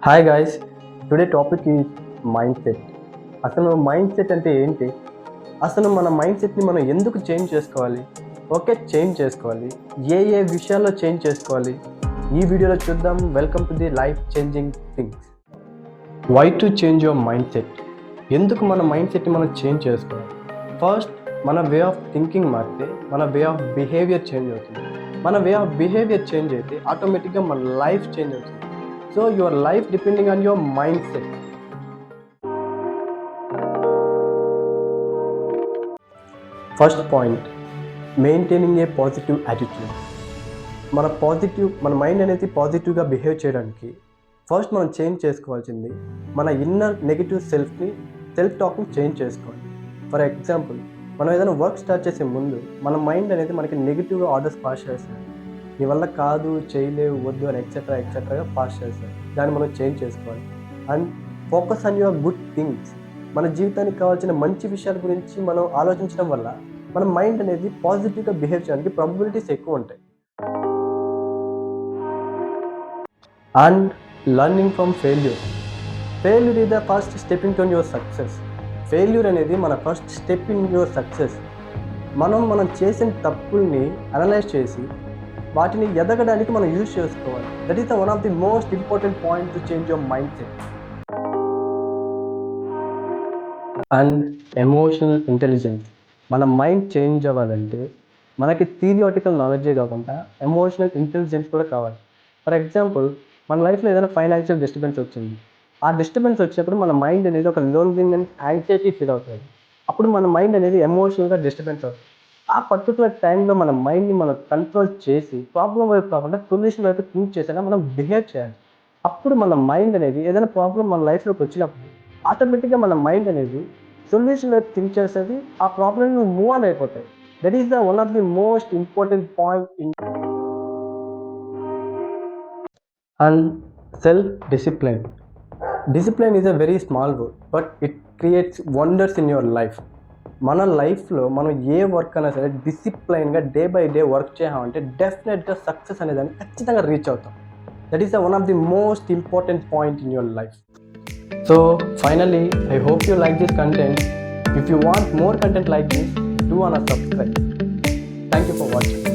Hi guys, today topic ఈ mind set. అసలు mind set అంటే ఏంటి? అసలు మన మైండ్ సెట్ని మనం ఎందుకు చేంజ్ చేసుకోవాలి? ఓకే, చేంజ్ చేసుకోవాలి. ఏ విషయాల్లో చేంజ్ చేసుకోవాలి? ఈ వీడియోలో చూద్దాం. Welcome to the life changing things. Why to change your mindset? ఎందుకు మన మైండ్ సెట్ని మనం చేంజ్ చేసుకోవాలి? ఫస్ట్, మన వే ఆఫ్ థింకింగ్ మారితే మన వే ఆఫ్ బిహేవియర్ చేంజ్ అవుతుంది. మన వే ఆఫ్ బిహేవియర్ చేంజ్ అయితే ఆటోమేటిక్గా మన లైఫ్ చేంజ్ అవుతుంది. So your life depending on your mindset. First point, maintaining a positive attitude. మన మైండ్ అనేది పాజిటివ్గా బిహేవ్ చేయడానికి ఫస్ట్ మనం చేంజ్ చేసుకోవాల్సింది మన ఇన్నర్ నెగిటివ్ సెల్ఫ్ టాక్ని చేంజ్ చేసుకోవాలి. ఫర్ ఎగ్జాంపుల్, మనం ఏదైనా వర్క్ స్టార్ట్ చేసే ముందు మన మైండ్ అనేది మనకి నెగిటివ్గా ఆర్డర్స్ పాస్ చేస్తుంది. నీ వల్ల కాదు, చేయలేవు, వద్దు అని ఎక్సెట్రాగా పాస్ చేస్తారు. దాన్ని మనం చేంజ్ చేసుకోవాలి. And focus on your good things. మన జీవితానికి కావాల్సిన మంచి విషయాల గురించి మనం ఆలోచించడం వల్ల మన మైండ్ అనేది పాజిటివ్గా బిహేవ్ చేయడానికి ప్రాబబిలిటీస్ ఎక్కువ ఉంటాయి. And learning from failure is the first stepping to your success. Failure అనేది మన first step in your success. మనం చేసిన తప్పుల్ని అనలైజ్ చేసి వాటిని ఎదగడానికి మనం యూజ్ చేసుకోవాలి. That is the one of the most important point to change your mind set. And emotional intelligence. మన మైండ్ చేంజ్ అవ్వాలంటే మనకి థియరిటికల్ నాలెడ్జే కాకుండా ఎమోషనల్ ఇంటెలిజెన్స్ కూడా కావాలి. ఫర్ ఎగ్జాంపుల్, మన లైఫ్లో ఏదైనా ఫైనాన్షియల్ డిస్టర్బెన్స్ వచ్చింది. ఆ డిస్టర్బెన్స్ వచ్చినప్పుడు మన మైండ్ అనేది ఒక లోన్లీనెస్ అండ్ యాంగ్జైటీ ఫీల్ అవుతుంది. అప్పుడు మన మైండ్ అనేది ఎమోషనల్గా డిస్టర్బెన్స్ అవుతుంది. ఆ పర్టికులర్ టైంలో మన మైండ్ని మనం కంట్రోల్ చేసి ప్రాబ్లం వైపు కాకుండా సొల్యూషన్ వైపు థింక్ చేసేలా మనం బిహేవ్ చేయాలి. అప్పుడు మన మైండ్ అనేది ఏదైనా ప్రాబ్లం మన లైఫ్లోకి వచ్చినప్పుడు ఆటోమేటిక్గా మన మైండ్ అనేది సొల్యూషన్ వైపు థింక్ చేసేది, ఆ ప్రాబ్లమ్ మూవ్ ఆన్ అయిపోతాయి. That is the one of the most important point in. And self discipline. Discipline is a very small word, but it creates wonders in your life. మన లైఫ్లో మనం ఏ work అయినా సరే డిసిప్లైన్గా day by day work చేయాలంటే డెఫినెట్గా success అనేదాన్ని ఖచ్చితంగా reach అవుతాం. That is the one of the most important point in your life. So finally, I hope you like this content. If you want more content like this, do on subscribe. Thank you for watching.